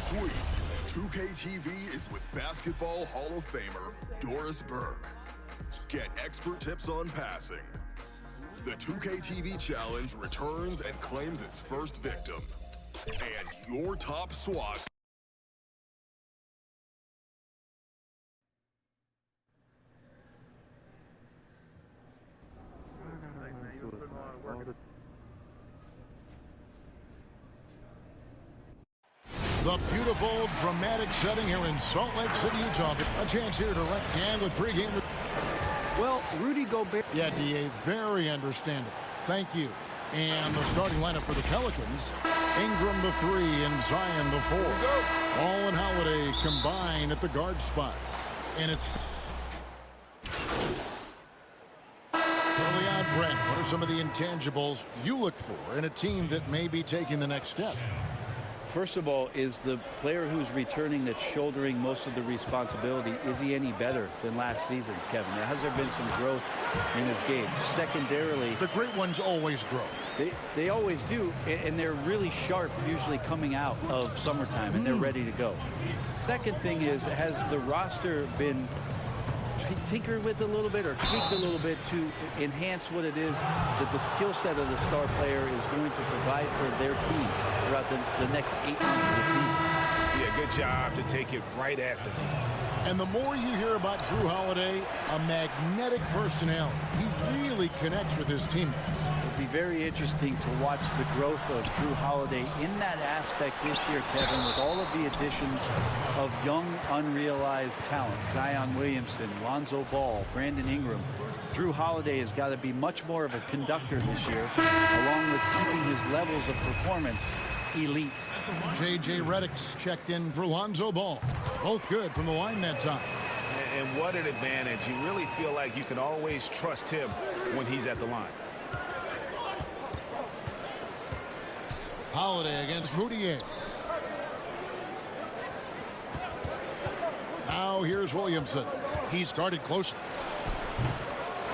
This week, 2K TV is with Basketball Hall of Famer Doris Burke. Get expert tips on passing. The 2K TV Challenge returns and claims its first victim. And your top swats. The beautiful, dramatic setting here in Salt Lake City, Utah. A chance here to let hand with pregame. Well, Rudy Gobert. Yeah, DA, very understandable. Thank you. And the starting lineup for the Pelicans. Ingram the 3 and Zion the 4. All and Holiday combined at the guard spots. And it's... Early on, Brent, what are some of the intangibles you look for in a team that may be taking the next step? First of all, is the player who's returning that's shouldering most of the responsibility, is he any better than last season, Kevin? Has there been some growth in his game? Secondarily, the great ones always grow. They always do, and they're really sharp usually coming out of summertime, and they're ready to go. Second thing is, has the roster been tinkered with a little bit or tweaked a little bit to enhance what it is that the skill set of the star player is going to provide for their team throughout the next 8 months of the season? Yeah, good job to take it right at the knee. And the more you hear about Drew Holiday, a magnetic personality. He really connects with his teammates. It'll be very interesting to watch the growth of Drew Holiday in that aspect this year, Kevin, with all of the additions of young, unrealized talent. Zion Williamson, Lonzo Ball, Brandon Ingram. Drew Holiday has got to be much more of a conductor this year, along with keeping his levels of performance elite. J.J. Redick's checked in for Lonzo Ball. Both good from the line that time. And what an advantage. You really feel like you can always trust him when he's at the line. Holiday against Moutier. Now here's Williamson. He's guarded close.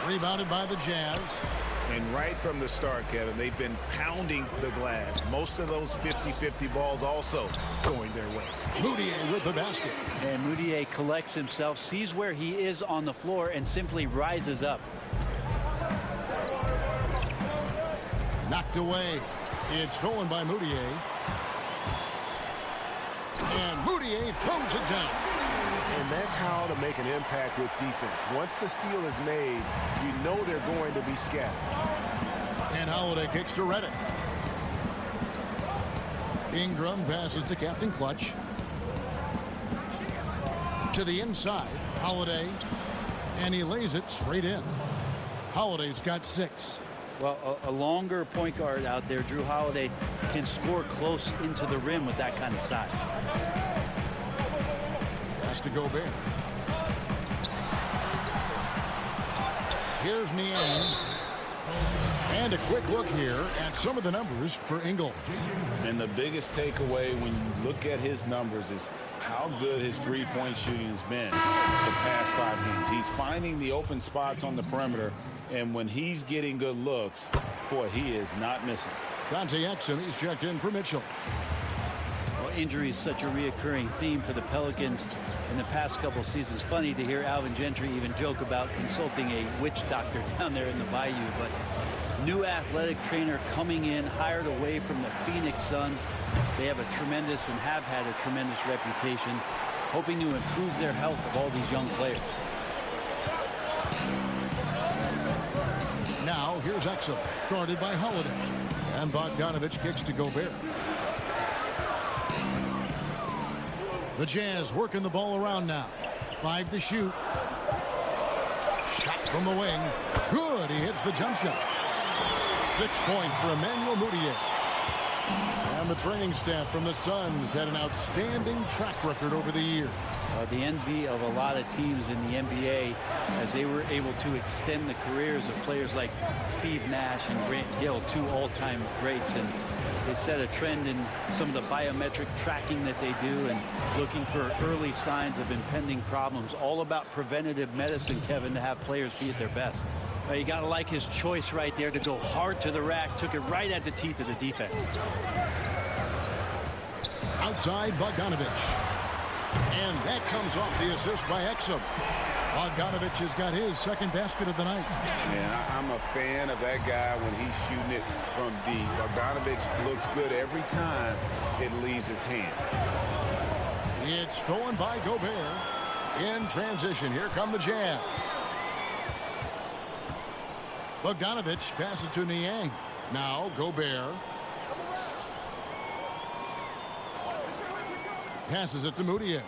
Rebounded by the Jazz. And right from the start, Kevin, they've been pounding the glass. Most of those 50-50 balls also going their way. Moutier with the basket. And Moutier collects himself, sees where he is on the floor, and simply rises up. Knocked away. It's stolen by Moutier. And Moutier throws it down. And that's how to make an impact with defense. Once the steal is made, you know they're going to be scattered. And Holiday kicks to Redick. Ingram passes to Captain Clutch. To the inside, Holiday. And he lays it straight in. Holiday's got 6. Well, a longer point guard out there, Drew Holiday, can score close into the rim with that kind of size. To Gobert. Here's Niang. And a quick look here at some of the numbers for Ingles. And the biggest takeaway when you look at his numbers is how good his three-point shooting has been the past 5 games. He's finding the open spots on the perimeter, and when he's getting good looks, boy, he is not missing. Dante Exum, he's checked in for Mitchell. Well, injury is such a reoccurring theme for the Pelicans in the past couple seasons. Funny to hear Alvin Gentry even joke about consulting a witch doctor down there in the Bayou, but new athletic trainer coming in, hired away from the Phoenix Suns. They have a tremendous and have had a tremendous reputation, hoping to improve their health of all these young players. Now here's Exum, guarded by Holiday. And Bogdanovich kicks to Gobert. The Jazz working the ball around now. 5 to shoot. Shot from the wing. Good. He hits the jump shot. 6 points for Emmanuel Moutier. And the training staff from the Suns had an outstanding track record over the years. The envy of a lot of teams in the NBA as they were able to extend the careers of players like Steve Nash and Grant Hill, 2 all-time greats. And they set a trend in some of the biometric tracking that they do and looking for early signs of impending problems. All about preventative medicine, Kevin, to have players be at their best. You got to like his choice right there to go hard to the rack. Took it right at the teeth of the defense. Outside Bogdanovich. And that comes off the assist by Exum. Bogdanovich has got his second basket of the night. And I'm a fan of that guy when he's shooting it from deep. Bogdanovich looks good every time it leaves his hand. It's stolen by Gobert. In transition, here come the Jazz. Bogdanovich passes to Niang. Now Gobert. Passes it to Moutier.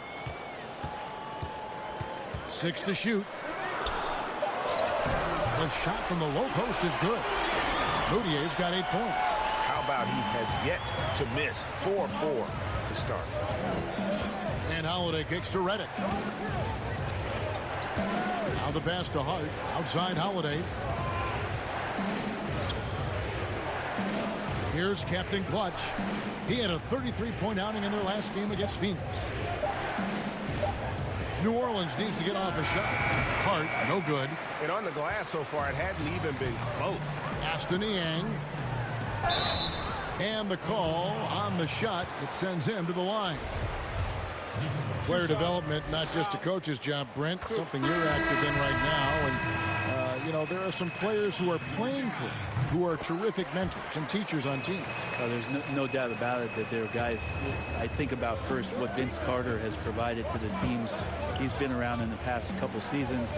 6 to shoot. The shot from the low post is good. Moutier's got 8 points. How about he has yet to miss 4-4 to start. And Holiday kicks to Redick. Now the pass to Hart. Outside Holiday. Here's Captain Clutch. He had a 33-point outing in their last game against Phoenix. New Orleans needs to get off a shot. Hart, no good. And on the glass so far, it hadn't even been close. Aston Niang. And the call on the shot that sends him to the line. Player development, not just a coach's job, Brent, something you're active in right now. And, you know, there are some players who are playing for you, who are terrific mentors and teachers on teams. There's no doubt about it that there are guys. I think about first what Vince Carter has provided to the teams he's been around in the past couple seasons.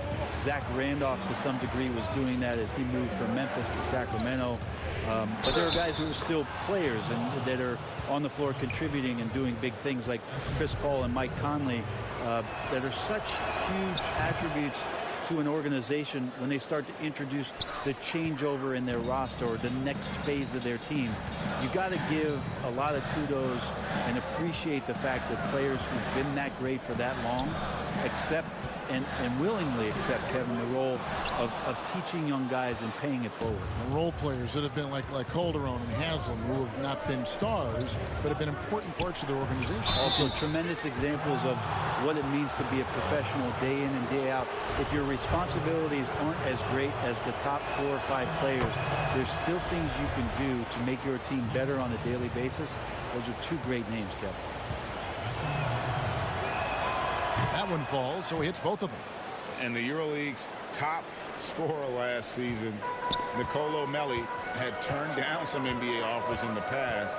Zach Randolph, to some degree, was doing that as he moved from Memphis to Sacramento. But there are guys who are still players and that are on the floor contributing and doing big things like Chris Paul and Mike Conley that are such huge attributes to an organization when they start to introduce the changeover in their roster or the next phase of their team. You got to give a lot of kudos and appreciate the fact that players who've been that great for that long accept and willingly accept, Kevin, the role of teaching young guys and paying it forward. The role players that have been like Calderon and Haslam, who have not been stars, but have been important parts of their organization. Also, tremendous examples of what it means to be a professional day in and day out. If your responsibilities aren't as great as the top 4 or 5 players, there's still things you can do to make your team better on a daily basis. Those are 2 great names, Kevin. That one falls, so he hits both of them. And the EuroLeague's top scorer last season, Nicolo Melli, had turned down some NBA offers in the past,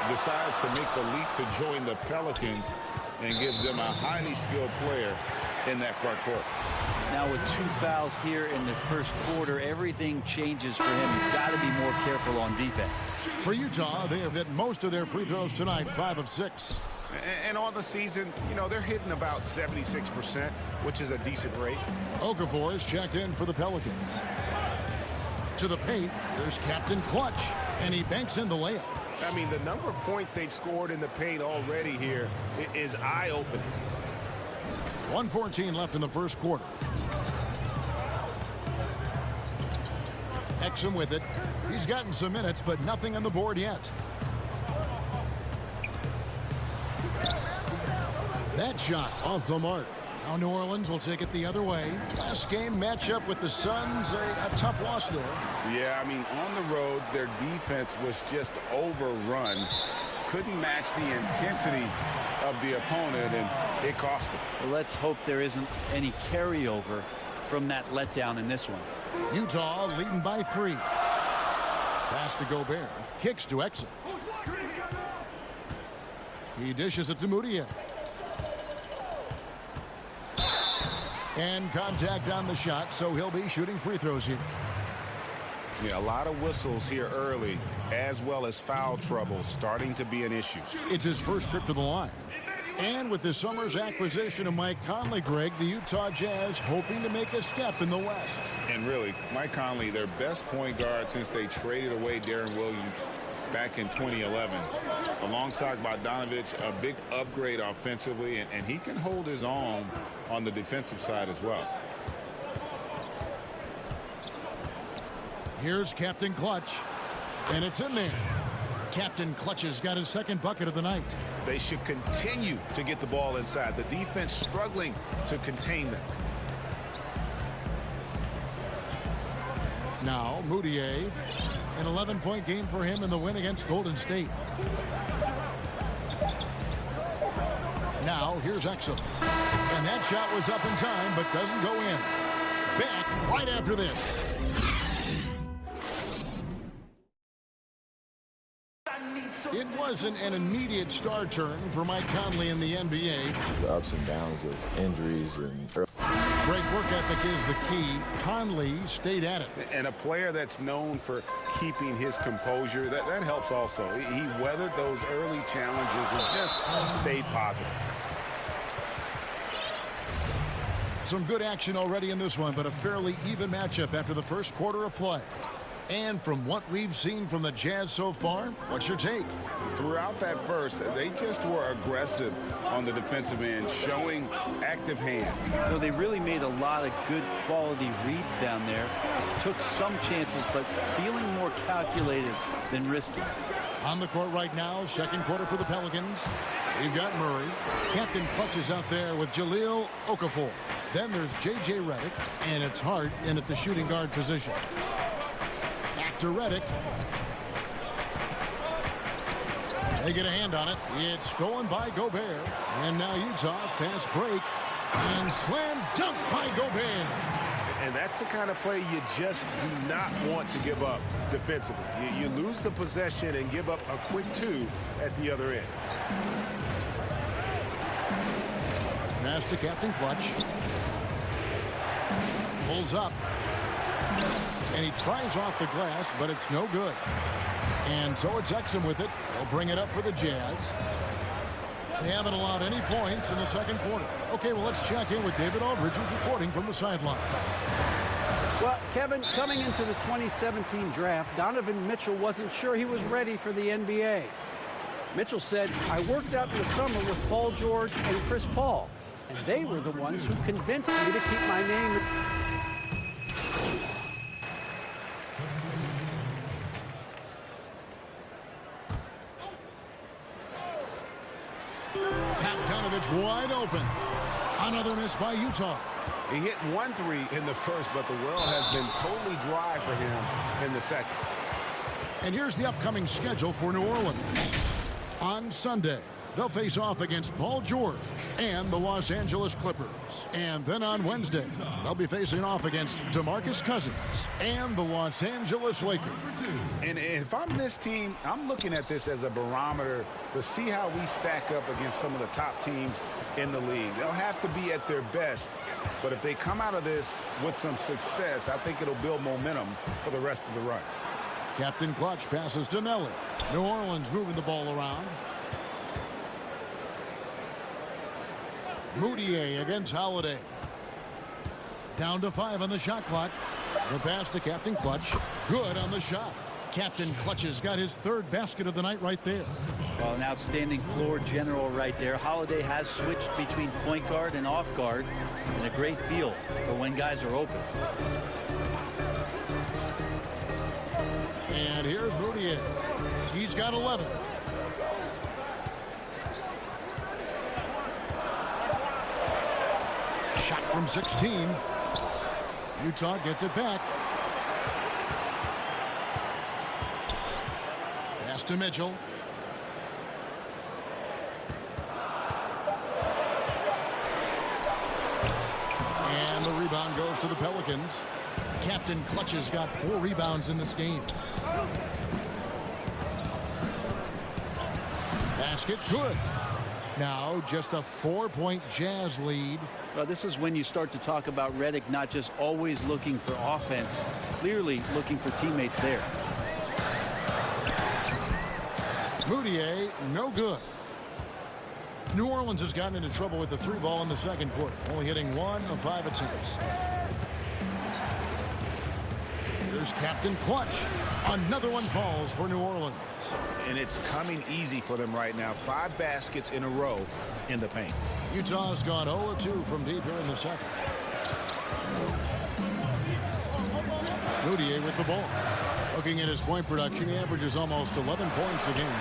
decides to make the leap to join the Pelicans, and gives them a highly skilled player in that front court. Now with 2 fouls here in the first quarter, everything changes for him. He's got to be more careful on defense. For Utah, they have hit most of their free throws tonight, 5 of 6. And on the season, you know, they're hitting about 76%, which is a decent rate. Okafor is checked in for the Pelicans. To the paint, there's Captain Clutch, and he banks in the layup. I mean, the number of points they've scored in the paint already here is eye-opening. 1:14 left in the first quarter. Exum with it. He's gotten some minutes, but nothing on the board yet. That shot off the mark. Now New Orleans will take it the other way. Last game matchup with the Suns, a tough loss there. Yeah, I mean, on the road, their defense was just overrun. Couldn't match the intensity of the opponent, and it cost them. Well, let's hope there isn't any carryover from that letdown in this one. Utah leading by 3. Pass to Gobert. Kicks to Exum. He dishes it to Moutier. And contact on the shot, so he'll be shooting free throws here. Yeah, a lot of whistles here early, as well as foul trouble starting to be an issue. It's his first trip to the line. And with this summer's acquisition of Mike Conley, Greg, the Utah Jazz hoping to make a step in the West. And really, Mike Conley, their best point guard since they traded away Darren Williams back in 2011. Alongside Bogdanovich, a big upgrade offensively, and he can hold his own on the defensive side as well. Here's Captain Clutch, and it's in there. Captain Clutch has got his second bucket of the night. They should continue to get the ball inside. The defense struggling to contain them. Now Moutier, an 11-point game for him in the win against Golden State. Now here's Exum. And that shot was up in time, but doesn't go in. Back right after this. It wasn't an immediate star turn for Mike Conley in the NBA. The ups and downs of injuries and great work ethic is the key. Conley stayed at it. And a player that's known for keeping his composure, that helps also. He weathered those early challenges and just stayed positive. Some good action already in this one, but a fairly even matchup after the first quarter of play. And from what we've seen from the Jazz so far, what's your take? Throughout that first, they just were aggressive on the defensive end, showing active hands. No, they really made a lot of good quality reads down there. Took some chances, but feeling more calculated than risky. On the court right now, second quarter for the Pelicans. We've got Murray. Captain Clutch is out there with Jahlil Okafor. Then there's J.J. Redick, and it's Hart in at the shooting guard position. Back to Redick. They get a hand on it. It's stolen by Gobert. And now Utah, fast break. And slam dunk by Gobert. And that's the kind of play you just do not want to give up defensively. You lose the possession and give up a quick two at the other end. Pass to Captain Clutch. Pulls up. And he tries off the glass, but it's no good. And so it's Exum with it. They'll bring it up for the Jazz. They haven't allowed any points in the second quarter. Okay, well, let's check in with David Aldridge, who's reporting from the sideline. Well, Kevin, coming into the 2017 draft, Donovan Mitchell wasn't sure he was ready for the NBA. Mitchell said, I worked out in the summer with Paul George and Chris Paul, and they were the ones who convinced me to keep my name. Wide open. Another miss by Utah. He hit 1-3 in the first, but the well has been totally dry for him in the second. And here's the upcoming schedule for New Orleans. On Sunday, they'll face off against Paul George and the Los Angeles Clippers. And then on Wednesday, they'll be facing off against DeMarcus Cousins and the Los Angeles Lakers. And if I'm this team, I'm looking at this as a barometer to see how we stack up against some of the top teams in the league. They'll have to be at their best, but if they come out of this with some success, I think it'll build momentum for the rest of the run. Captain Clutch passes to Melly. New Orleans moving the ball around. Moutier against Holiday. Down to 5 on the shot clock. The pass to Captain Clutch. Good on the shot. Captain Clutch has got his third basket of the night right there. Well, an outstanding floor general right there. Holiday has switched between point guard and off guard, and a great feel for when guys are open. And here's Moutier. He's got 11. Shot from 16. Utah gets it back. Pass to Mitchell. And the rebound goes to the Pelicans. Captain Clutch has got 4 rebounds in this game. Basket good. Now just a 4-point Jazz lead. Well, this is when you start to talk about Redick not just always looking for offense, clearly looking for teammates there. Moutier, no good. New Orleans has gotten into trouble with the 3 ball in the second quarter, only hitting 1 of 5 attempts. Here's Captain Clutch. Another one falls for New Orleans. And it's coming easy for them right now. 5 baskets in a row in the paint. Utah's gone 0-2 from deep here in the second. Moutier with the ball. Looking at his point production, he averages almost 11 points a game.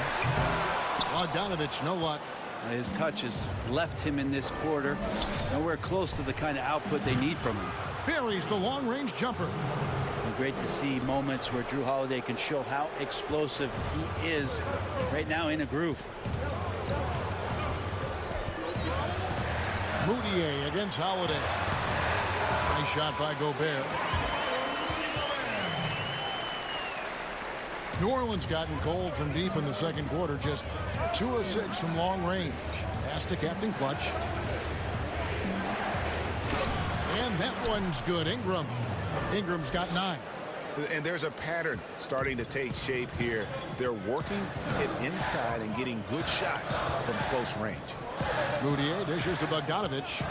Bogdanovich, no luck. His touch has left him in this quarter. Nowhere close to the kind of output they need from him. Buries the long-range jumper. And great to see moments where Jrue Holiday can show how explosive he is right now in a groove. Moutier against Holiday. Nice shot by Gobert. New Orleans gotten cold from deep in the second quarter. Just 2 of 6 from long range. Pass to Captain Clutch. And that one's good. Ingram's got 9. And there's a pattern starting to take shape here. They're working it inside and getting good shots from close range. Moutier dishes to Bogdanovich.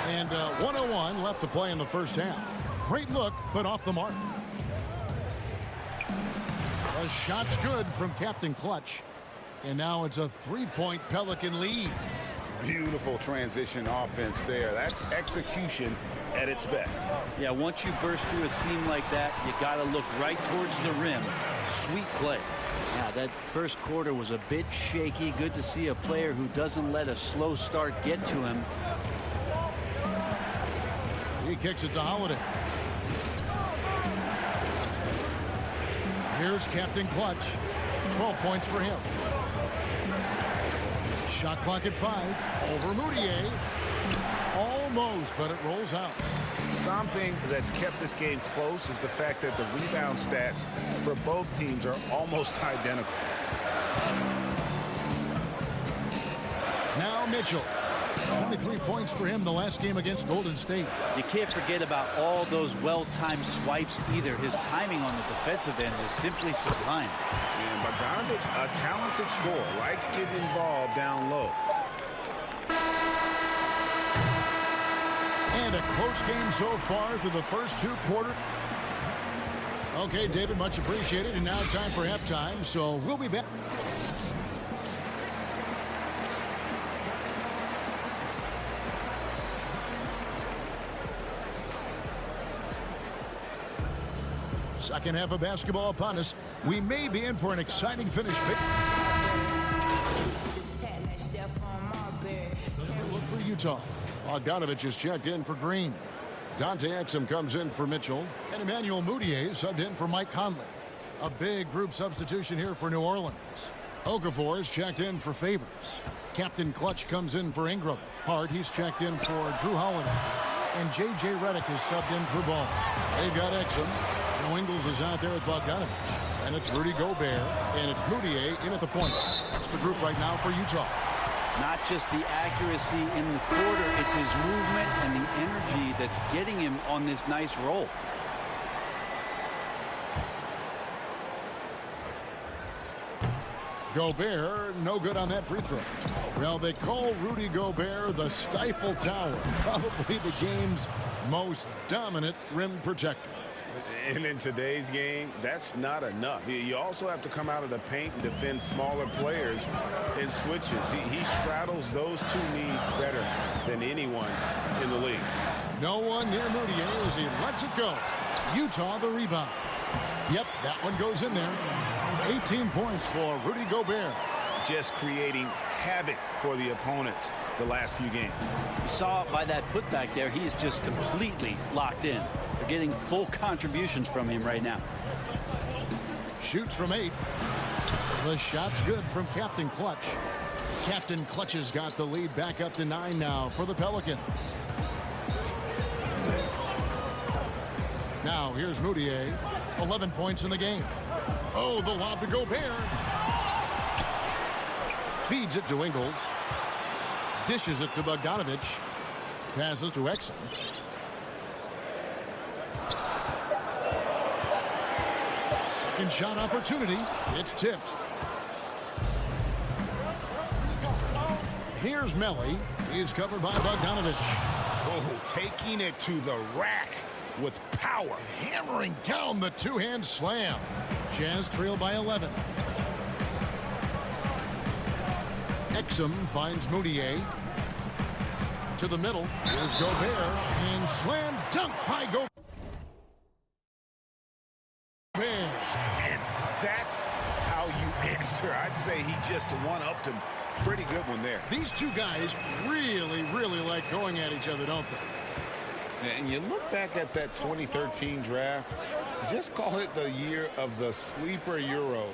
And 1:01 left to play in the first half. Great look, but off the mark. The shot's good from Captain Clutch. And now it's a 3-point Pelican lead. Beautiful transition offense there. That's execution at its best. Yeah, once you burst through a seam like that, you got to look right towards the rim. Sweet play. Yeah, that first quarter was a bit shaky. Good to see a player who doesn't let a slow start get to him. He kicks it to Holiday. Here's Captain Clutch. 12 points for him. Shot clock at 5. Over Moutier. Almost, but it rolls out. Something that's kept this game close is the fact that the rebound stats for both teams are almost identical. Now Mitchell. 23 points for him the last game against Golden State. You can't forget about all those well-timed swipes either. His timing on the defensive end was simply sublime. And Bogdanovich, a talented scorer, likes getting involved down low. And a close game so far through the first 2 quarters. Okay, David, much appreciated. And now time for halftime, so we'll be back. Second half of basketball upon us. We may be in for an exciting finish. Look for Utah. Bogdanovich is checked in for Green. Dante Exum comes in for Mitchell. And Emmanuel Moutier subbed in for Mike Conley. A big group substitution here for New Orleans. Okafor is checked in for Favors. Captain Clutch comes in for Ingram. Hart, he's checked in for Drew Holiday. And J.J. Redick is subbed in for Ball. They've got Exum. Joe Ingles is out there with Bogdanovich. And it's Rudy Gobert. And it's Moutier in at the point. That's the group right now for Utah. Not just the accuracy in the quarter, it's his movement and the energy that's getting him on this nice roll. Gobert, no good on that free throw. Well, they call Rudy Gobert the Stifle Tower. Probably the game's most dominant rim protector. And in today's game, that's not enough. You also have to come out of the paint and defend smaller players in switches. He straddles those 2 needs better than anyone in the league. No one near Moutier as he lets it go. Utah the rebound. Yep, that one goes in there. 18 points for Rudy Gobert. Just creating havoc for the opponents the last few games. You saw by that putback there, he's just completely locked in. They're getting full contributions from him right now. Shoots from 8. The shot's good from Captain Clutch. Captain Clutch has got the lead back up to 9 now for the Pelicans. Now here's Moutier. 11 points in the game. Oh, the lob to Gobert. Feeds it to Ingles. Dishes it to Bogdanovich. Passes to Exum. Second shot opportunity. It's tipped. Here's Melly. He's covered by Bogdanovich. Oh, taking it to the rack with power. Hammering down the 2-hand slam. Jazz trail by 11. Exum finds Moutier. To the middle. Here's Gobert. And slam dunk by Gobert. And that's how you answer. I'd say he just one-upped him. Pretty good one there. These two guys really, really like going at each other, don't they? And you look back at that 2013 draft, just call it the year of the sleeper Euros.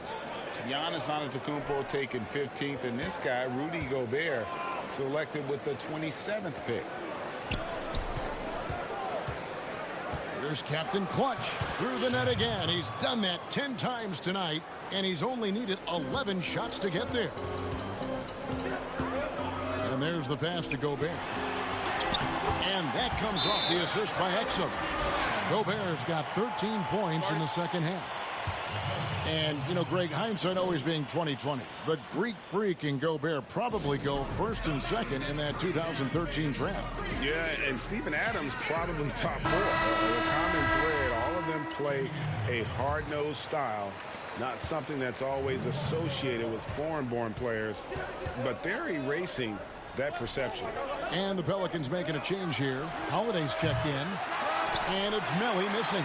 Giannis Antetokounmpo taken 15th, and this guy, Rudy Gobert, selected with the 27th pick. Here's Captain Clutch through the net again. He's done that 10 times tonight, and he's only needed 11 shots to get there. And there's the pass to Gobert. And that comes off the assist by Exum. Gobert's got 13 points in the second half. And, you know, Greg, hindsight always being 20/20. The Greek Freak and Gobert probably go first and second in that 2013 draft. Yeah, and Steven Adams probably top 4. The common thread, all of them play a hard-nosed style, not something that's always associated with foreign-born players, but they're erasing that perception. And the Pelicans making a change here. Holiday's checked in, and it's Melly missing.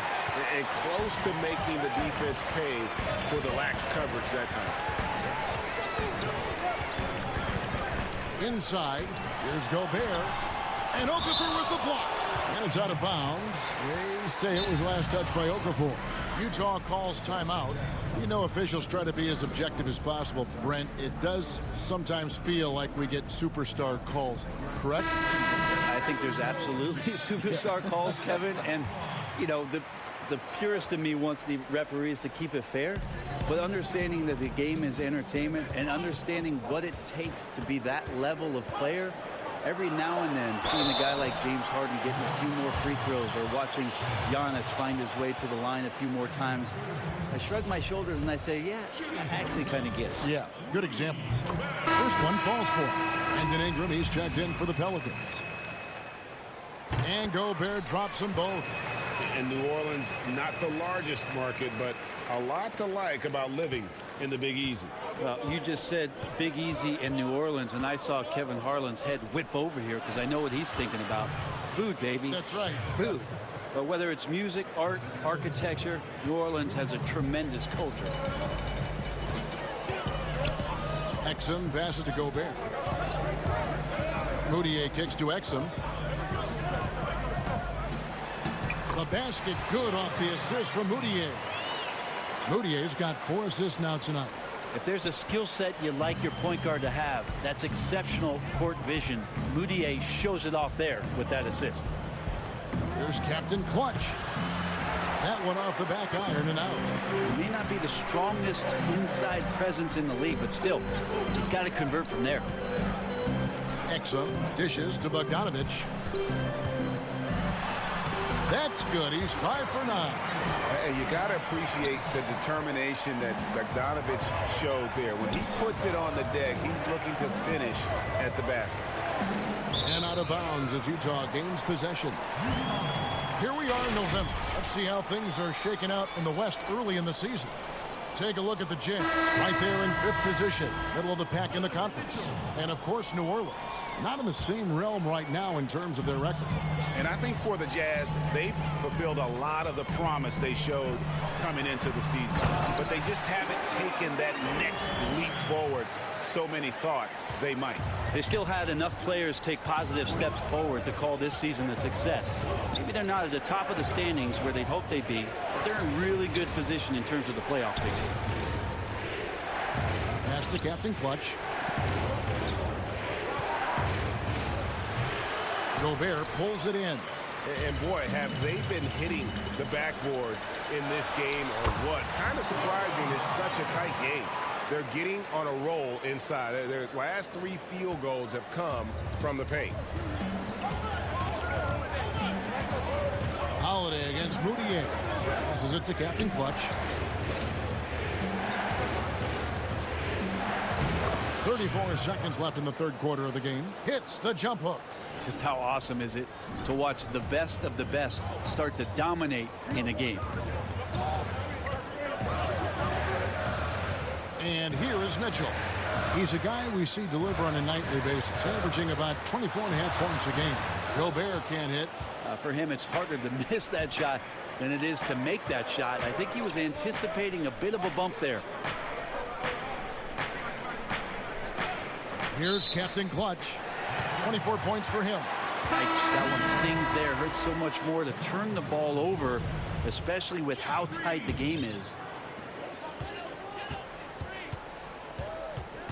And close to making the defense pay for the lax coverage that time. Inside, here's Gobert. And Okafor with the block. And it's out of bounds. They say it was last touched by Okafor. Utah calls timeout. You know officials try to be as objective as possible, Brent. It does sometimes feel like we get superstar calls, correct? I think there's absolutely superstar calls, Kevin. And, you know, the purist in me wants the referees to keep it fair, but understanding that the game is entertainment and understanding what it takes to be that level of player, every now and then seeing a guy like James Harden getting a few more free throws or watching Giannis find his way to the line a few more times, I shrug my shoulders and I say, yeah, I actually kind of get it. Yeah, good examples. First one falls for him. And then Ingram, he's checked in for the Pelicans. And Gobert drops them both. And New Orleans, not the largest market, but a lot to like about living in the Big Easy. Well, you just said Big Easy in New Orleans, and I saw Kevin Harlan's head whip over here because I know what he's thinking about. Food, baby. That's right. Food. But whether it's music, art, architecture, New Orleans has a tremendous culture. Exum passes to Gobert. Moutier kicks to Exum. The basket good off the assist from Moutier. Moutier's got 4 assists now tonight. If there's a skill set you like your point guard to have, that's exceptional court vision. Moutier shows it off there with that assist. Here's Captain Clutch. That one off the back iron and out. He may not be the strongest inside presence in the league, but still, he's got to convert from there. Exum dishes to Bogdanovich. That's good. He's 5 for 9. And you got to appreciate the determination that Bogdanovich showed there. When he puts it on the deck, he's looking to finish at the basket. And out of bounds as Utah gains possession. Here we are in November. Let's see how things are shaking out in the West early in the season. Take a look at the Jazz, right there in 5th position, middle of the pack in the conference. And, of course, New Orleans, not in the same realm right now in terms of their record. And I think for the Jazz, they've fulfilled a lot of the promise they showed coming into the season. But they just haven't taken that next leap forward so many thought they might. They still had enough players take positive steps forward to call this season a success. Maybe they're not at the top of the standings where they'd hope they'd be, but they're in really good position in terms of the playoff picture. Pass to Captain Clutch. Gobert pulls it in. And boy, have they been hitting the backboard in this game or what? Kind of surprising, it's such a tight game. They're getting on a roll inside. Their last 3 field goals have come from the paint. Holiday against Moutier. Passes it to Captain Clutch. 34 seconds left in the 3rd quarter of the game. Hits the jump hook. Just how awesome is it to watch the best of the best start to dominate in a game. And here is Mitchell. He's a guy we see deliver on a nightly basis, averaging about 24.5 points a game. Gobert can't hit. For him, it's harder to miss that shot than it is to make that shot. I think he was anticipating a bit of a bump there. Here's Captain Clutch. 24 points for him. That one stings there. Hurts so much more to turn the ball over, especially with how tight the game is.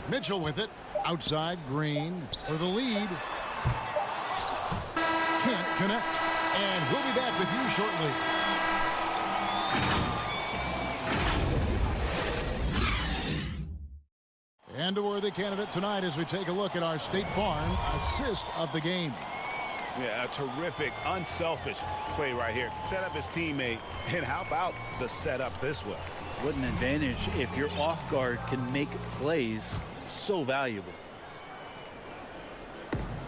Mitchell with it. Outside, Green for the lead. Can't connect. And we'll be back with you shortly. And a worthy candidate tonight as we take a look at our State Farm assist of the game. Yeah, a terrific, unselfish play right here. Set up his teammate, and how about the setup this was? What an advantage if your off guard can make plays so valuable.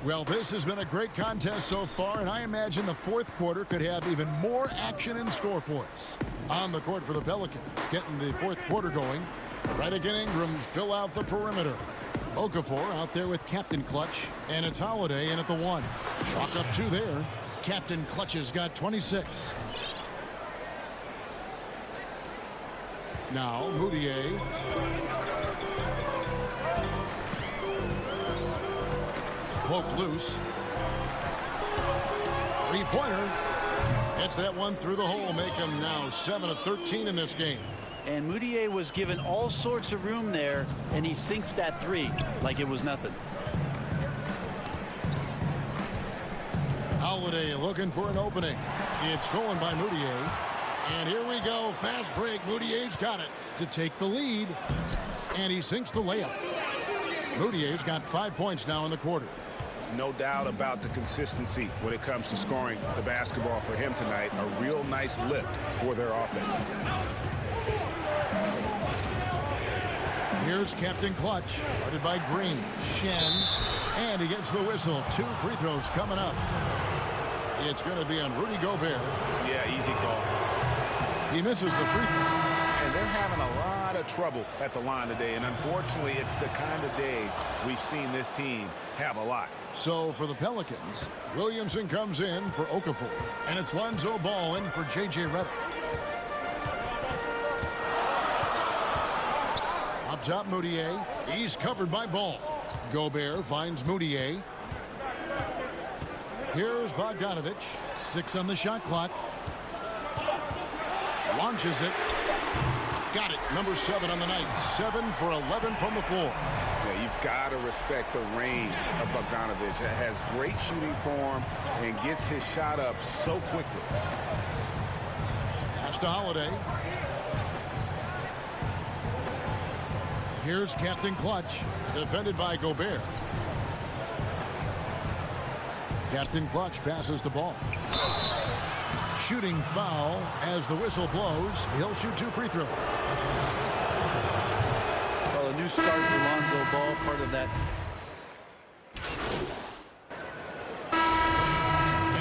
Well, this has been a great contest so far, and I imagine the fourth quarter could have even more action in store for us. On the court for the Pelicans, getting the fourth quarter going. Redick and Ingram fill out the perimeter. Okafor out there with Captain Clutch, and it's Holiday in at the 1. Chalk up 2 there. Captain Clutch has got 26. Now, Moutier. Poked loose. Three-pointer. Hits that one through the hole, make him now 7 of 13 in this game. And Moutier was given all sorts of room there, and he sinks that 3 like it was nothing. Holiday looking for an opening. It's stolen by Moutier. And here we go. Fast break. Moutier's got it to take the lead. And he sinks the layup. Moutier's got 5 points now in the quarter. No doubt about the consistency when it comes to scoring the basketball for him tonight. A real nice lift for their offense. Here's Captain Clutch, guarded by Green. Shen, and he gets the whistle. 2 free throws coming up. It's going to be on Rudy Gobert. Yeah, easy call. He misses the free throw. And they're having a lot of trouble at the line today, and unfortunately, it's the kind of day we've seen this team have a lot. So for the Pelicans, Williamson comes in for Okafor, and it's Lonzo Ball in for J.J. Redick. Up top, Moutier. He's covered by Ball. Gobert finds Moutier. Here's Bogdanovich. 6 on the shot clock. Launches it. Got it. Number 7 on the night. 7 for 11 from the floor. Yeah, you've got to respect the range of Bogdanovich. That has great shooting form and gets his shot up so quickly. Pass to Holiday. Here's Captain Clutch, defended by Gobert. Captain Clutch passes the ball. Shooting foul as the whistle blows. He'll shoot 2 free throws. Well, a new start for Lonzo Ball, part of that.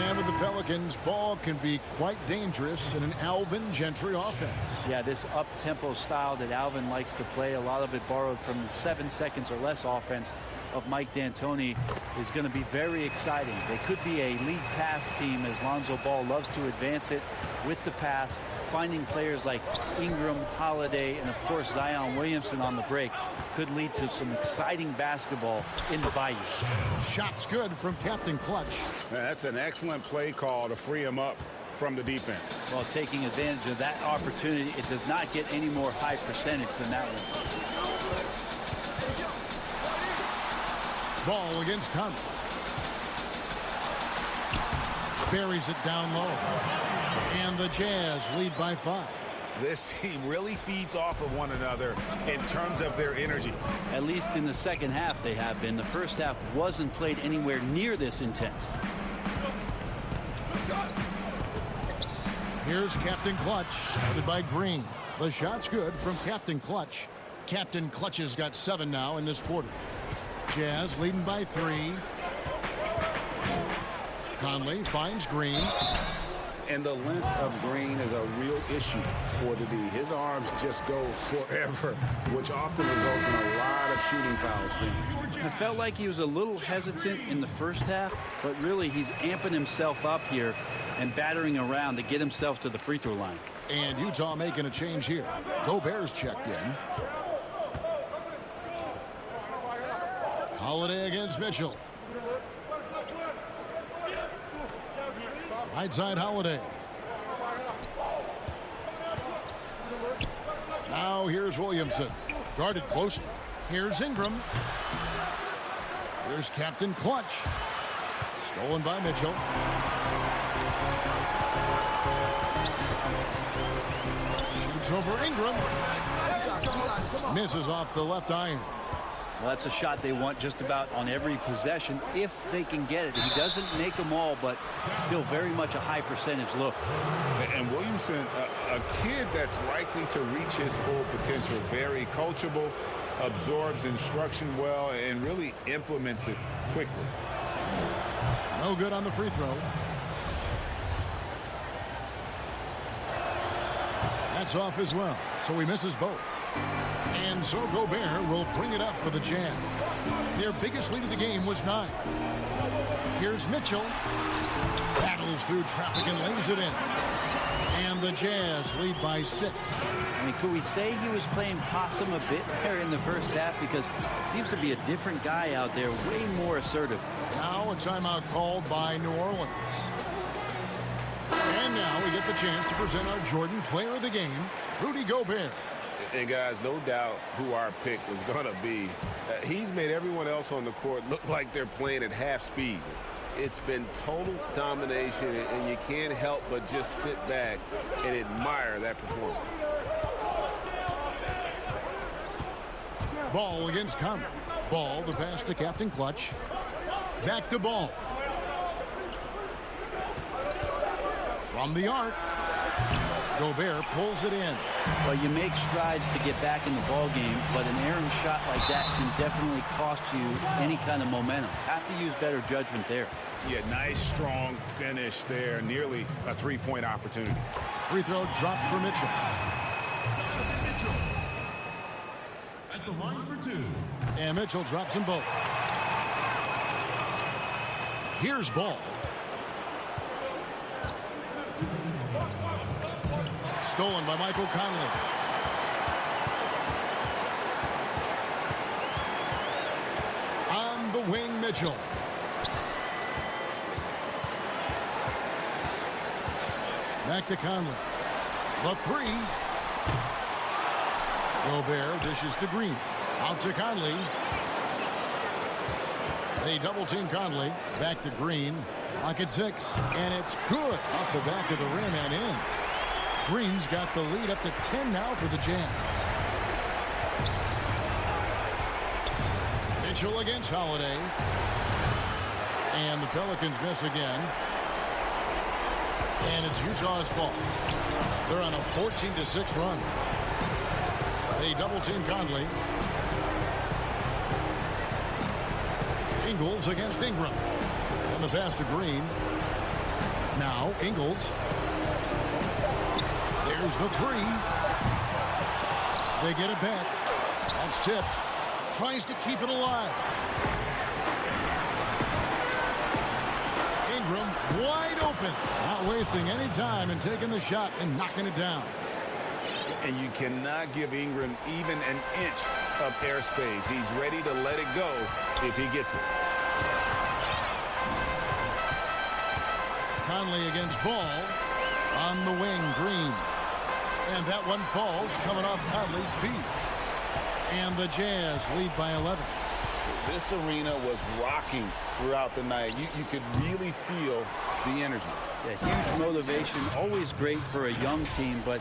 And with the Pelicans, Ball can be quite dangerous in an Alvin Gentry offense. Yeah, this up-tempo style that Alvin likes to play, a lot of it borrowed from the 7 seconds or less offense of Mike D'Antoni, is going to be very exciting. They could be a lead pass team as Lonzo Ball loves to advance it with the pass, finding players like Ingram, Holiday, and of course Zion Williamson on the break could lead to some exciting basketball in the Bayou. Shots good from Captain Clutch. That's an excellent play call to free him up from the defense. Well, taking advantage of that opportunity, it does not get any more high percentage than that one. Ball against Conley. Buries it down low. And the Jazz lead by 5. This team really feeds off of one another in terms of their energy. At least in the second half they have been. The first half wasn't played anywhere near this intense. Here's Captain Clutch, started by Green. The shot's good from Captain Clutch. Captain Clutch has got 7 now in this quarter. Jazz leading by 3. Conley finds Green. And the length of Green is a real issue for the D. His arms just go forever, which often results in a lot of shooting fouls for him. It felt like he was a little hesitant in the first half, but really he's amping himself up here and battering around to get himself to the free throw line. And Utah making a change here. Gobert's checked in. Holiday against Mitchell. Right side Holiday. Now here's Williamson. Guarded closely. Here's Ingram. Here's Captain Clutch. Stolen by Mitchell. Shoots over Ingram. Misses off the left iron. Well, that's a shot they want just about on every possession if they can get it. He doesn't make them all, but still very much a high percentage look. And Williamson, a kid that's likely to reach his full potential, very coachable, absorbs instruction well, and really implements it quickly. No good on the free throw. That's off as well, so he misses both. And so Gobert will bring it up for the Jazz. Their biggest lead of the game was 9. Here's Mitchell. Battles through traffic and lays it in. And the Jazz lead by 6. I mean, could we say he was playing possum a bit there in the first half? Because it seems to be a different guy out there, way more assertive. Now a timeout called by New Orleans. And now we get the chance to present our Jordan Player of the Game, Rudy Gobert. And guys, no doubt who our pick was going to be. He's made everyone else on the court look like they're playing at half speed. It's been total domination, and you can't help but just sit back and admire that performance. Ball against Conley. Ball, the pass to Captain Clutch. Back to Ball. From the arc. Gobert pulls it in. Well, you make strides to get back in the ball game, but an errant shot like that can definitely cost you any kind of momentum. Have to use better judgment there. Yeah, nice, strong finish there. Nearly a three-point opportunity. Free throw drops for Mitchell. At the line for 2. And Mitchell drops them both. Here's Ball. Stolen by Michael Conley. On the wing, Mitchell. Back to Conley. The 3. Gobert dishes to Green. Out to Conley. They double team Conley. Back to Green. Lock at 6. And it's good off the back of the rim and in. Green's got the lead up to 10 now for the Jazz. Mitchell against Holiday. And the Pelicans miss again. And it's Utah's ball. They're on a 14-6 run. They double team Conley. Ingles against Ingram. And the pass to Green. Now Ingles. There's the 3. They get it back. That's tipped. Tries to keep it alive. Ingram wide open. Not wasting any time and taking the shot and knocking it down. And you cannot give Ingram even an inch of airspace. He's ready to let it go if he gets it. Conley against Ball. On the wing, Green. And that one falls coming off Conley's feet. And the Jazz lead by 11. This arena was rocking throughout the night. You could really feel the energy. Yeah, huge motivation, always great for a young team, but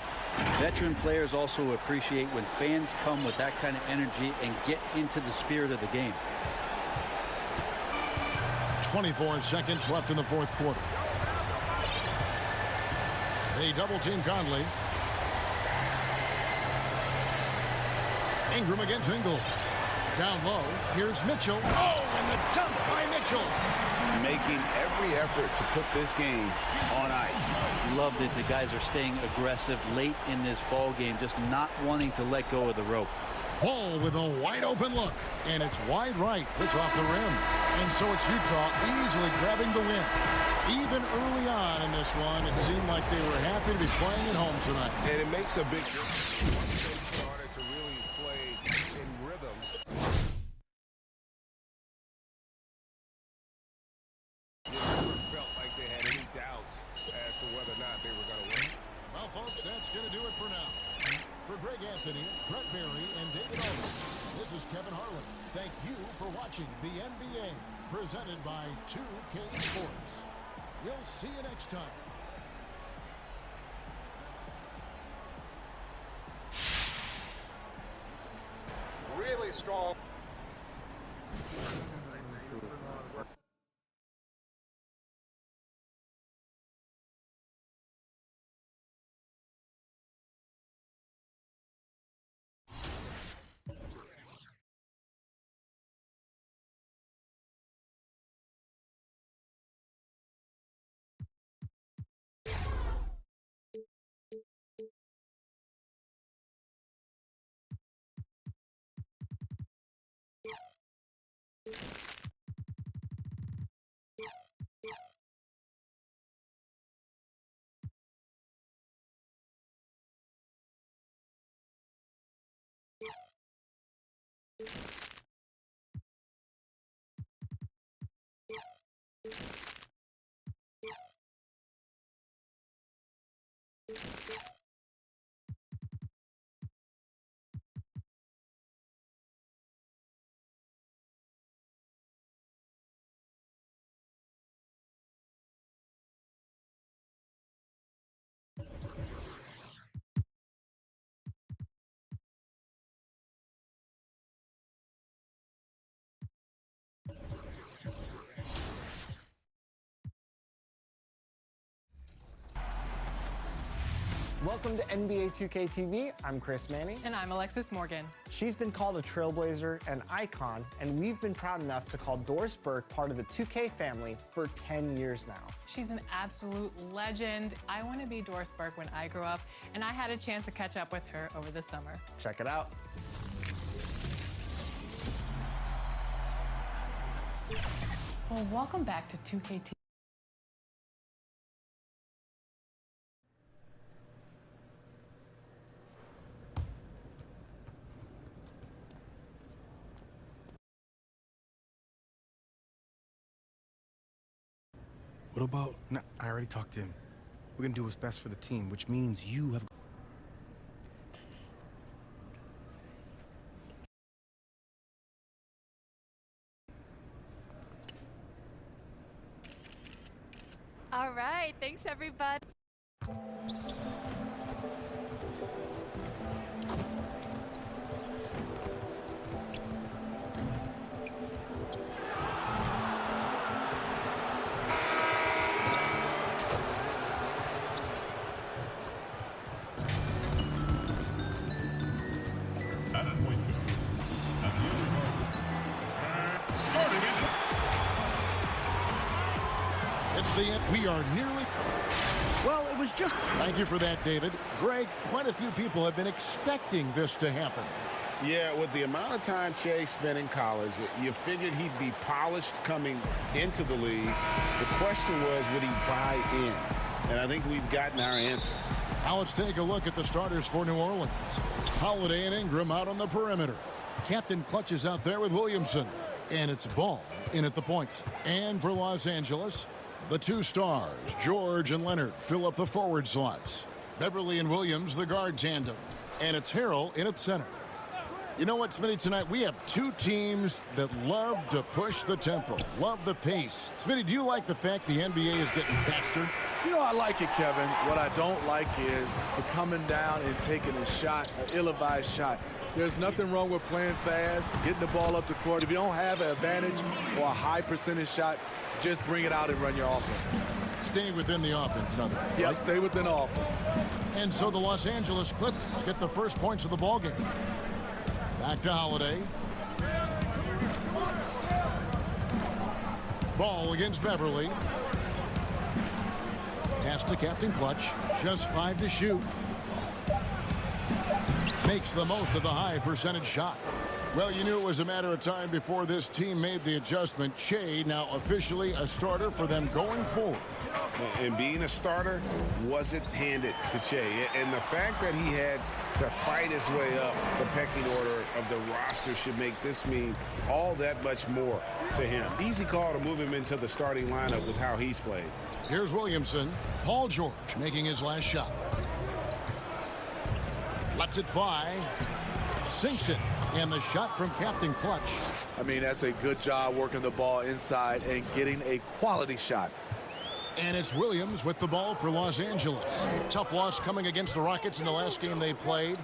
veteran players also appreciate when fans come with that kind of energy and get into the spirit of the game. 24 seconds left in the fourth quarter. They double team Conley. Ingram against Ingles. Down low. Here's Mitchell. Oh, and the dunk by Mitchell. Making every effort to put this game on ice. Loved it. The guys are staying aggressive late in this ball game, just not wanting to let go of the rope. Ball with a wide open look. And it's wide right. It's off the rim. And so it's Utah easily grabbing the win. Even early on in this one, it seemed like they were happy to be playing at home tonight. And it makes a big difference once they started to really play in rhythm. They never felt like they had any doubts as to whether or not they were going to win. Well, folks, that's going to do it for now. For Greg Anthony, Brett Berry, and David Owen, this is Kevin Harlan. Thank you for watching the NBA, presented by 2K Sports. We'll see you next time. Really strong. Welcome to NBA 2K TV. I'm Chris Manning. And I'm Alexis Morgan. She's been called a trailblazer, an icon, and we've been proud enough to call Doris Burke part of the 2K family for 10 years now. She's an absolute legend. I want to be Doris Burke when I grow up, and I had a chance to catch up with her over the summer. Check it out. Well, welcome back to 2K TV. What about? No, I already talked to him. We're gonna do what's best for the team, which means you have. All right, thanks everybody. We are nearly... Well, it was just... Thank you for that, David. Greg, quite a few people have been expecting this to happen. Yeah, with the amount of time Shea spent in college, you figured he'd be polished coming into the league. The question was, would he buy in? And I think we've gotten our answer. Now let's take a look at the starters for New Orleans. Holiday and Ingram out on the perimeter. Captain Clutch is out there with Williamson. And it's Ball in at the point. And for Los Angeles, the two stars, George and Leonard, fill up the forward slots. Beverly and Williams, the guard tandem. And it's Harrell in at center. You know what, Smitty, tonight we have two teams that love to push the tempo, love the pace. Smitty, do you like the fact the NBA is getting faster? You know, I like it, Kevin. What I don't like is the coming down and taking a shot, an ill-advised shot. There's nothing wrong with playing fast, getting the ball up the court. If you don't have an advantage or a high percentage shot, just bring it out and run your offense. Stay within the offense, in other words. Yeah, right? Stay within the offense. And so the Los Angeles Clippers get the first points of the ballgame. Back to Holiday. Ball against Beverly. Pass to Captain Clutch. Just 5 to shoot. Makes the most of the high percentage shot. Well, you knew it was a matter of time before this team made the adjustment. Shea now officially a starter for them going forward. And being a starter wasn't handed to Shea. And the fact that he had to fight his way up the pecking order of the roster should make this mean all that much more to him. Easy call to move him into the starting lineup with how he's played. Here's Williamson. Paul George making his last shot. Lets it fly. Sinks it. And the shot from Captain Clutch. I mean, that's a good job working the ball inside and getting a quality shot. And it's Williams with the ball for Los Angeles. Tough loss coming against the Rockets in the last game they played.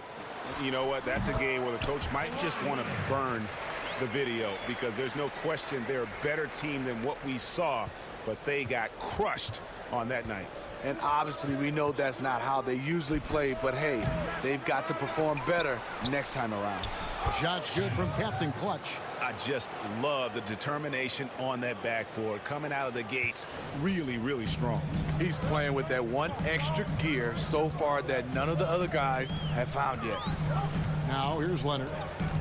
You know what? That's a game where the coach might just want to burn the video because there's no question they're a better team than what we saw, but they got crushed on that night. And obviously we know that's not how they usually play, but hey, they've got to perform better next time around. Shots good from Captain Clutch. I just love the determination on that backboard coming out of the gates really, really strong. He's playing with that one extra gear so far that none of the other guys have found yet. Now here's Leonard.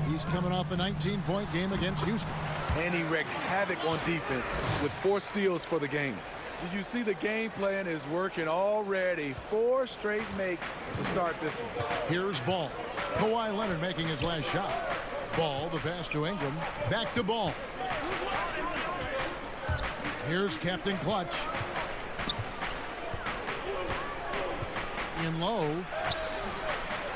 He's coming off a 19-point game against Houston. And he wreaked havoc on defense with 4 steals for the game. Did you see the game plan is working already? 4 straight makes to start this one. Here's Ball. Kawhi Leonard making his last shot. Ball, the pass to Ingram. Back to Ball. Here's Captain Clutch. In low.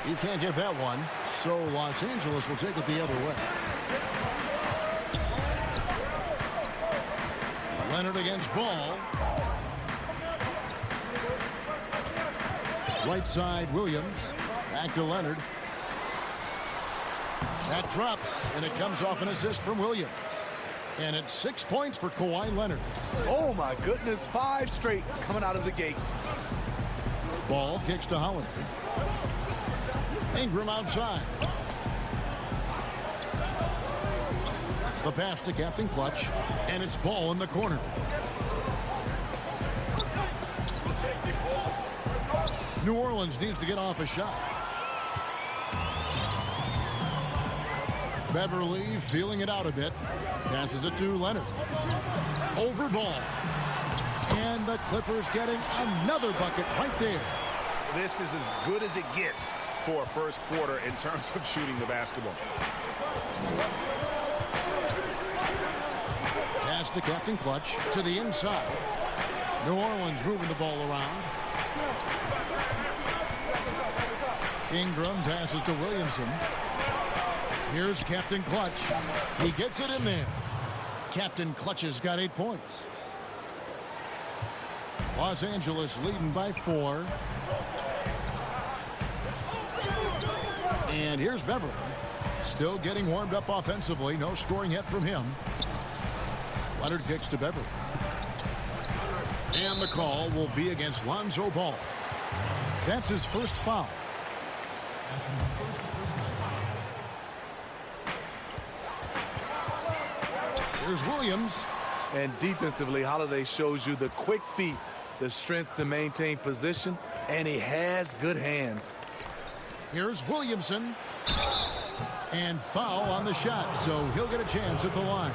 You can't get that one. So Los Angeles will take it the other way. Leonard against Ball. Right side, Williams. Back to Leonard. That drops, and it comes off an assist from Williams. And it's 6 points for Kawhi Leonard. Oh, my goodness. 5 straight coming out of the gate. Ball kicks to Holiday. Ingram outside. The pass to Captain Clutch, and it's Ball in the corner. New Orleans needs to get off a shot. Beverly feeling it out a bit. Passes it to Leonard. Over Ball. And the Clippers getting another bucket right there. This is as good as it gets for a first quarter in terms of shooting the basketball. Pass to Captain Clutch to the inside. New Orleans moving the ball around. Ingram passes to Williamson. Here's Captain Clutch. He gets it in there. Captain Clutch has got 8 points. Los Angeles leading by 4. And here's Beverly. Still getting warmed up offensively. No scoring yet from him. Leonard kicks to Beverly. And the call will be against Lonzo Ball. That's his first foul. Here's Williams. And defensively, Holiday shows you the quick feet, the strength to maintain position, and he has good hands. Here's Williamson. And foul on the shot, so he'll get a chance at the line.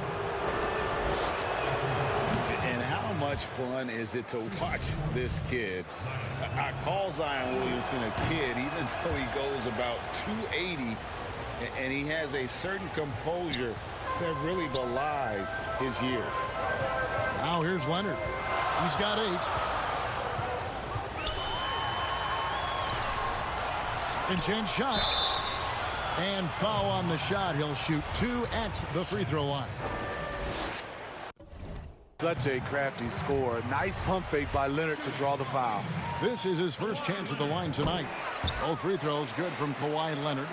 And how much fun is it to watch this kid? I call Zion Williamson a kid, even though he goes about 280, and he has a certain composure that really belies his years. Now here's Leonard. He's got 8. Second chance shot. And foul on the shot. He'll shoot 2 at the free throw line. Such a crafty score. Nice pump fake by Leonard to draw the foul. This is his first chance at the line tonight. Both free throws good from Kawhi Leonard.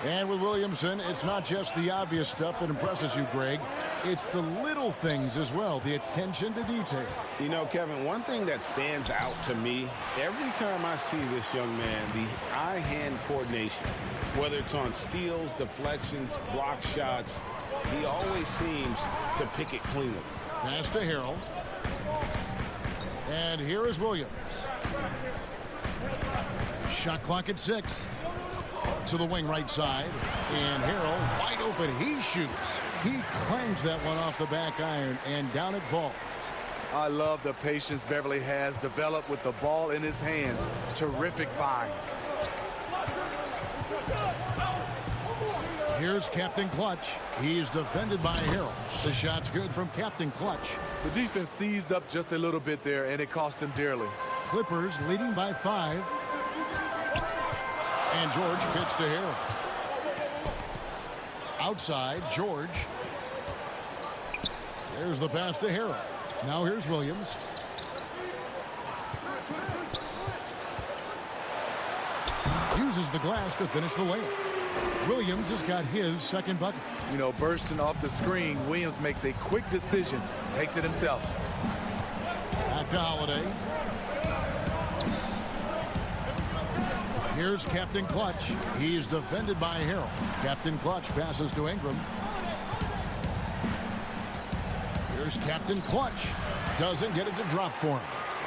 And with Williamson, it's not just the obvious stuff that impresses you, Greg. It's the little things as well, the attention to detail. You know, Kevin, one thing that stands out to me, every time I see this young man, the eye-hand coordination, whether it's on steals, deflections, block shots, he always seems to pick it cleanly. Pass to Harrell. And here is Williams. Shot clock at 6. To the wing right side. And Harrell wide open. He shoots. He clangs that one off the back iron, and down it falls. I love the patience Beverly has developed with the ball in his hands. Terrific find. Here's Captain Clutch. He's defended by Harrell. The shot's good from Captain Clutch. The defense seized up just a little bit there, and it cost him dearly. Clippers leading by 5. And George kicks to Harrell. Outside, George. There's the pass to Harrell. Now here's Williams. Uses the glass to finish the layup. Williams has got his second bucket. You know, bursting off the screen, Williams makes a quick decision, takes it himself. Back to Holiday. Here's Captain Clutch. He's defended by Harrell. Captain Clutch passes to Ingram. Here's Captain Clutch. Doesn't get it to drop for him.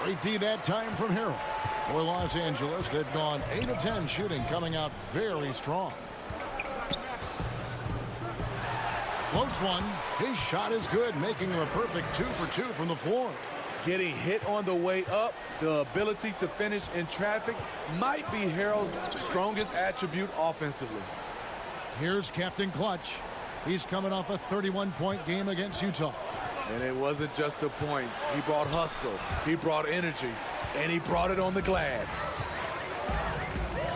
Great D that time from Harrell. For Los Angeles, they've gone 8 of 10 shooting, coming out very strong. Floats one. His shot is good, making him a perfect 2 for 2 from the floor. Getting hit on the way up, the ability to finish in traffic might be Harrell's strongest attribute offensively. Here's Captain Clutch. He's coming off a 31-point game against Utah. And it wasn't just the points. He brought hustle, he brought energy, and he brought it on the glass.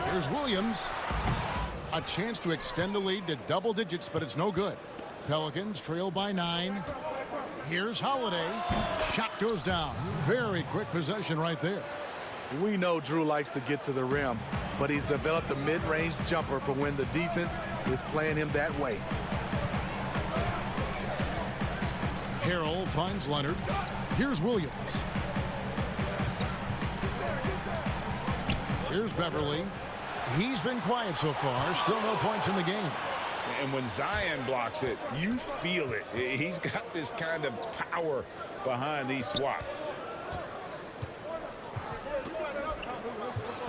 Here's Williams. A chance to extend the lead to double digits, but it's no good. Pelicans trail by 9. Here's Holiday. Shot goes down. Very quick possession right there. We know Drew likes to get to the rim, but he's developed a mid-range jumper for when the defense is playing him that way. Harrell finds Leonard. Here's Williams. Here's Beverly. He's been quiet so far. Still no points in the game. And when Zion blocks it, you feel it. He's got this kind of power behind these swats.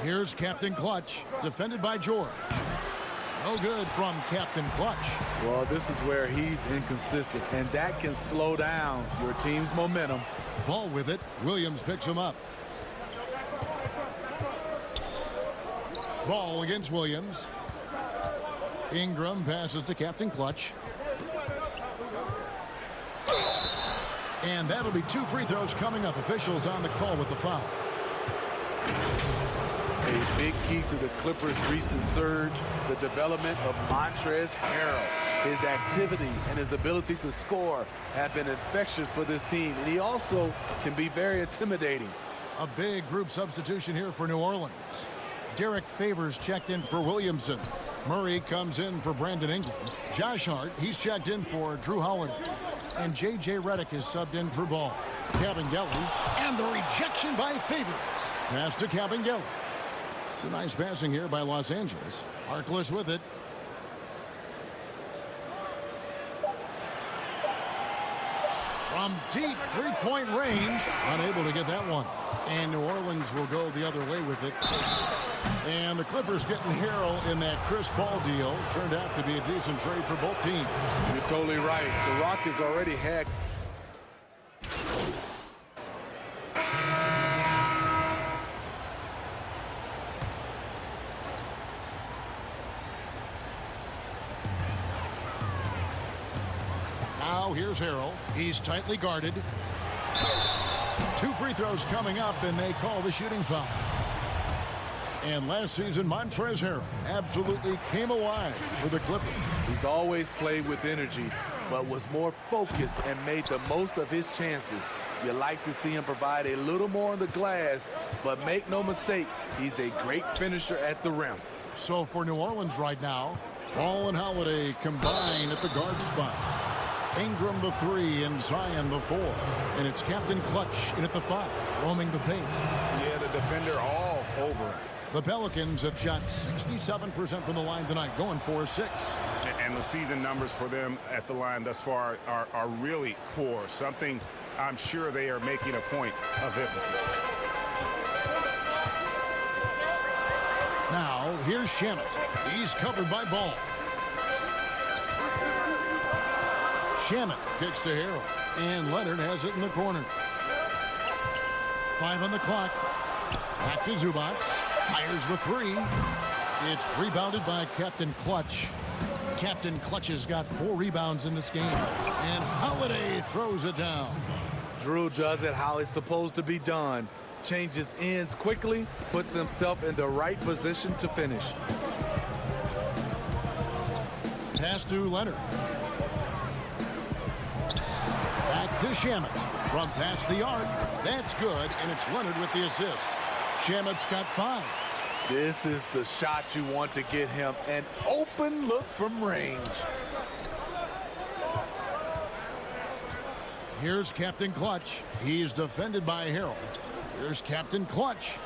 Here's Captain Clutch, defended by George. No good from Captain Clutch. Well, this is where he's inconsistent, and that can slow down your team's momentum. Ball with it. Williams picks him up. Ball against Williams. Ingram passes to Captain Clutch. And that'll be 2 free throws coming up. Officials on the call with the foul. A big key to the Clippers' recent surge, the development of Montrezl Harrell. His activity and his ability to score have been infectious for this team, and he also can be very intimidating. A big group substitution here for New Orleans. Derek Favors checked in for Williamson. Murray comes in for Brandon Ingram. Josh Hart, he's checked in for Drew Holiday. And J.J. Redick is subbed in for Ball. Kabengele, and the rejection by Favors. Pass to Kabengele. It's a nice passing here by Los Angeles. Harkless with it. From deep three-point range, unable to get that one. And New Orleans will go the other way with it. And the Clippers getting Harrell in that Chris Paul deal. Turned out to be a decent trade for both teams. You're totally right. The Rockets already had... Now here's Harrell. He's tightly guarded. 2 free throws coming up, and they call the shooting foul. And last season, Montrezl Harrell absolutely came alive for the Clippers. He's always played with energy, but was more focused and made the most of his chances. You like to see him provide a little more on the glass, but make no mistake, he's a great finisher at the rim. So for New Orleans right now, Ball and Holiday combine at the guard spots. Ingram the 3 and Zion the 4. And it's Captain Clutch in at the 5, roaming the paint. Yeah, the defender all over him. The Pelicans have shot 67% from the line tonight, going 4-6. And the season numbers for them at the line thus far are really poor. Something I'm sure they are making a point of emphasis. Now, here's Shamet. He's covered by Ball. Shamet kicks to Harrell. And Leonard has it in the corner. 5 on the clock. Back to Zubac. Fires the 3. It's rebounded by Captain Clutch. Captain Clutch has got 4 rebounds in this game. And Holiday throws it down. Drew does it how it's supposed to be done. Changes ends quickly, puts himself in the right position to finish. pass to Leonard. Back to Shamet. From past the arc. That's good, and it's Leonard with the assist. Shamet's got 5. This is the shot you want to get him. An open look from range. Here's Captain Clutch. He's defended by Harrell. Here's Captain Clutch.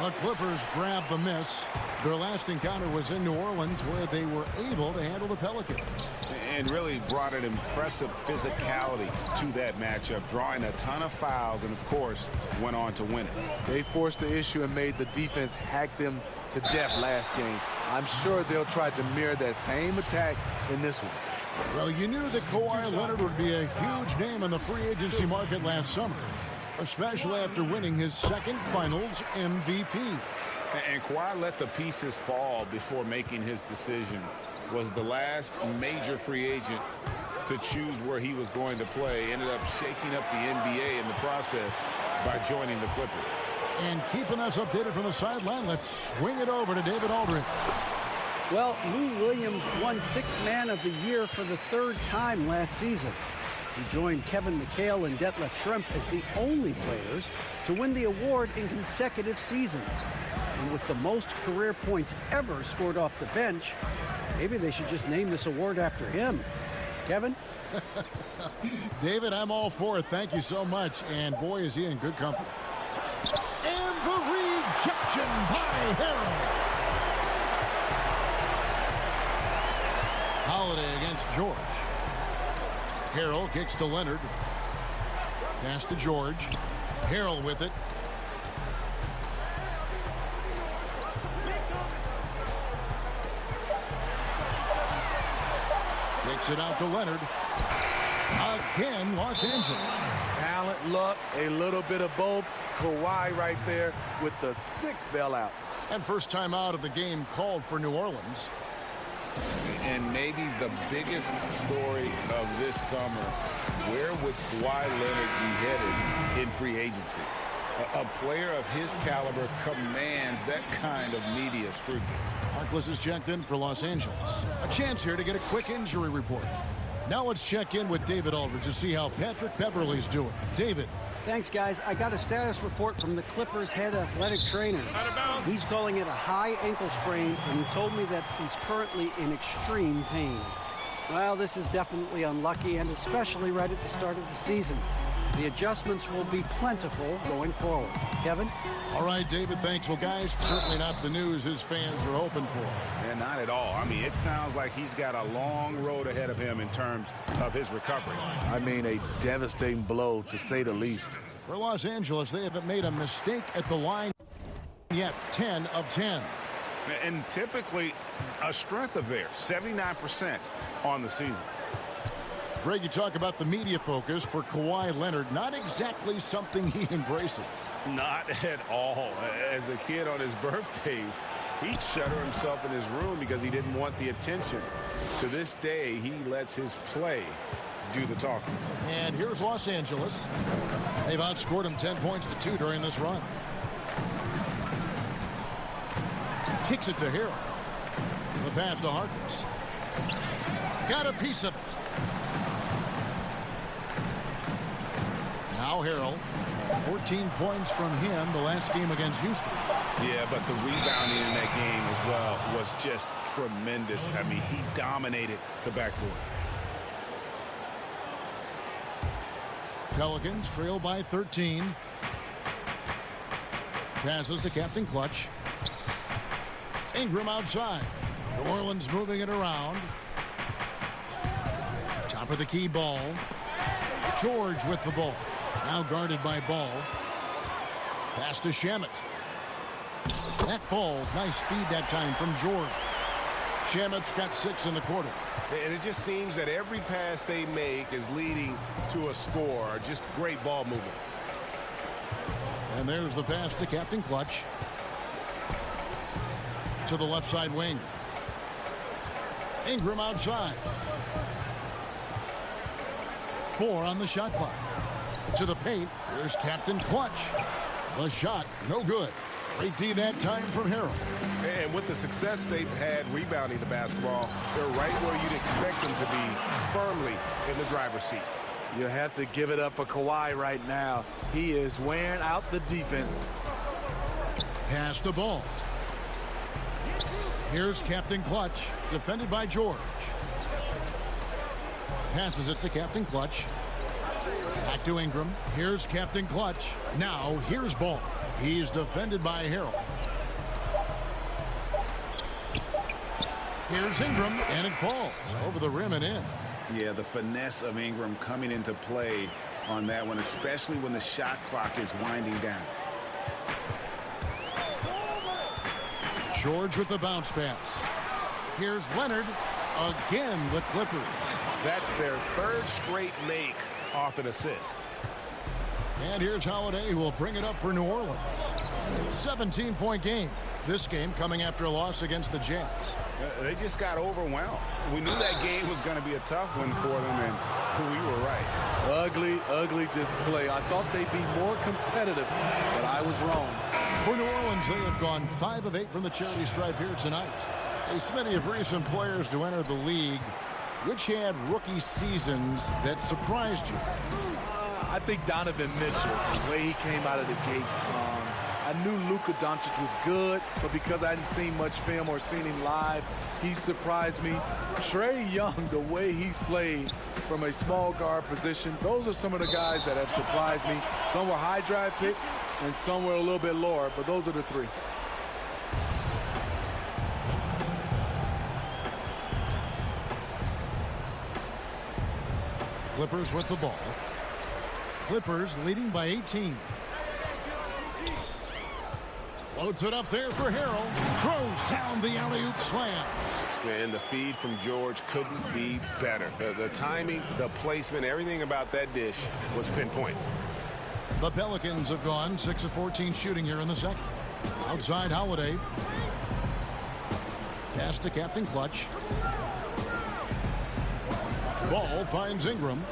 The Clippers grab the miss. Their last encounter was in New Orleans, where they were able to handle the Pelicans. And really brought an impressive physicality to that matchup, drawing a ton of fouls, and of course, went on to win it. They forced the issue and made the defense hack them to death last game. I'm sure they'll try to mirror that same attack in this one. Well, you knew that Kawhi Leonard would be a huge name on the free agency market last summer, especially after winning his second Finals MVP. And Kawhi let the pieces fall before making his decision. Was the last major free agent to choose where he was going to play. Ended up shaking up the NBA in the process by joining the Clippers. And keeping us updated from the sideline, let's swing it over to David Aldridge. Well, Lou Williams won 6th Man of the Year for the 3rd time last season. He joined Kevin McHale and Detlef Schrempf as the only players to win the award in consecutive seasons. And with the most career points ever scored off the bench, maybe they should just name this award after him. Kevin? David, I'm all for it. Thank you so much. And boy, is he in good company. And the rejection by Harrell. Holiday against George. Harrell kicks to Leonard. Pass to George. Harrell with it. Kicks it out to Leonard. Again, Los Angeles. Talent, luck, a little bit of both. Kawhi right there with the sick bailout. And first time out of the game called for New Orleans. And maybe the biggest story of this summer, where would Kawhi Leonard be headed in free agency? A player of his caliber commands that kind of media scrutiny. Harkless is checked in for Los Angeles. A chance here to get a quick injury report. Now let's check in with David Aldridge to see how Patrick Beverley's doing. David. Thanks, guys. I got a status report from the Clippers' head athletic trainer. He's calling it a high ankle strain, and he told me that he's currently in extreme pain. Well, this is definitely unlucky, and especially right at the start of the season. The adjustments will be plentiful going forward. Kevin? All right, David, thanks. Well, guys, certainly not the news his fans were hoping for. And not at all. I mean, it sounds like he's got a long road ahead of him in terms of his recovery. I mean, a devastating blow, to say the least. For Los Angeles, they haven't made a mistake at the line yet. 10 of 10. And typically, a strength of theirs, 79% on the season. Greg, you talk about the media focus for Kawhi Leonard. Not exactly something he embraces. Not at all. As a kid on his birthdays, he'd shutter himself in his room because he didn't want the attention. To this day, he lets his play do the talking. And here's Los Angeles. They've outscored him 10 points to 2 during this run. Kicks it to Harrell. The pass to Harkless. Got a piece of it. Now Harrell, 14 points from him the last game against Houston. Yeah, but the rebounding in that game as well was just tremendous. I mean, he dominated the backboard. Pelicans trail by 13. Passes to Captain Clutch. Ingram outside. New Orleans moving it around. Top of the key ball. George with the ball. Now guarded by Ball. Pass to Shamet. That falls. Nice speed that time from George. Shamet's got 6 in the quarter. And it just seems that every pass they make is leading to a score. Just great ball movement. And there's the pass to Captain Clutch. To the left side wing. Ingram outside. 4 on the shot clock. To the paint. Here's Captain Clutch. The shot, no good. Great D that time from Harrell. And with the success they've had rebounding the basketball, they're right where you'd expect them to be, firmly in the driver's seat. You have to give it up for Kawhi right now. He is wearing out the defense. Pass the ball. Here's Captain Clutch, defended by George. Passes it to Captain Clutch. Back to Ingram. Here's Captain Clutch. Now here's Ball. He's defended by Harrell. Here's Ingram, and it falls over the rim and in. Yeah, the finesse of Ingram coming into play on that one, especially when the shot clock is winding down. George with the bounce pass. Here's Leonard. Again, the Clippers. That's their third straight make off an assist. And here's Holiday, who will bring it up for New Orleans. 17-point game. This game coming after a loss against the Jazz. They just got overwhelmed. We knew that game was going to be a tough one for them, and we were right. Ugly, ugly display. I thought they'd be more competitive, but I was wrong. For New Orleans, they have gone 5 of 8 from the charity stripe here tonight. A smitty of recent players to enter the league. Which had rookie seasons that surprised you? I think Donovan Mitchell, the way he came out of the gates. I knew Luka Doncic was good, but because I hadn't seen much film or seen him live, he surprised me. Trae Young, the way he's played from a small guard position, those are some of the guys that have surprised me. Some were high drive picks, and some were a little bit lower, but those are the three. Clippers with the ball. Clippers leading by 18. Floats it up there for Harrell. Throws down the alley-oop slam. And the feed from George couldn't be better. The timing, the placement, everything about that dish was pinpoint. The Pelicans have gone 6 of 14 shooting here in the second. Outside Holiday. Pass to Captain Clutch. Ball finds Ingram.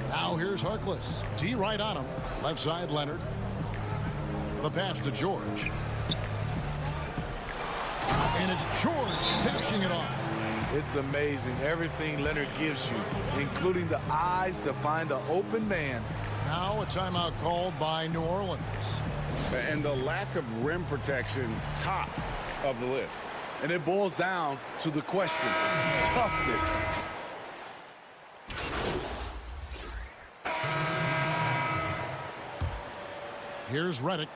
Now here's Harkless. D right on him. Left side Leonard. The pass to George. And it's George finishing it off. It's amazing everything Leonard gives you, including the eyes to find the open man. Now a timeout called by New Orleans. And the lack of rim protection, top of the list. And it boils down to the question, toughness. Here's Redick.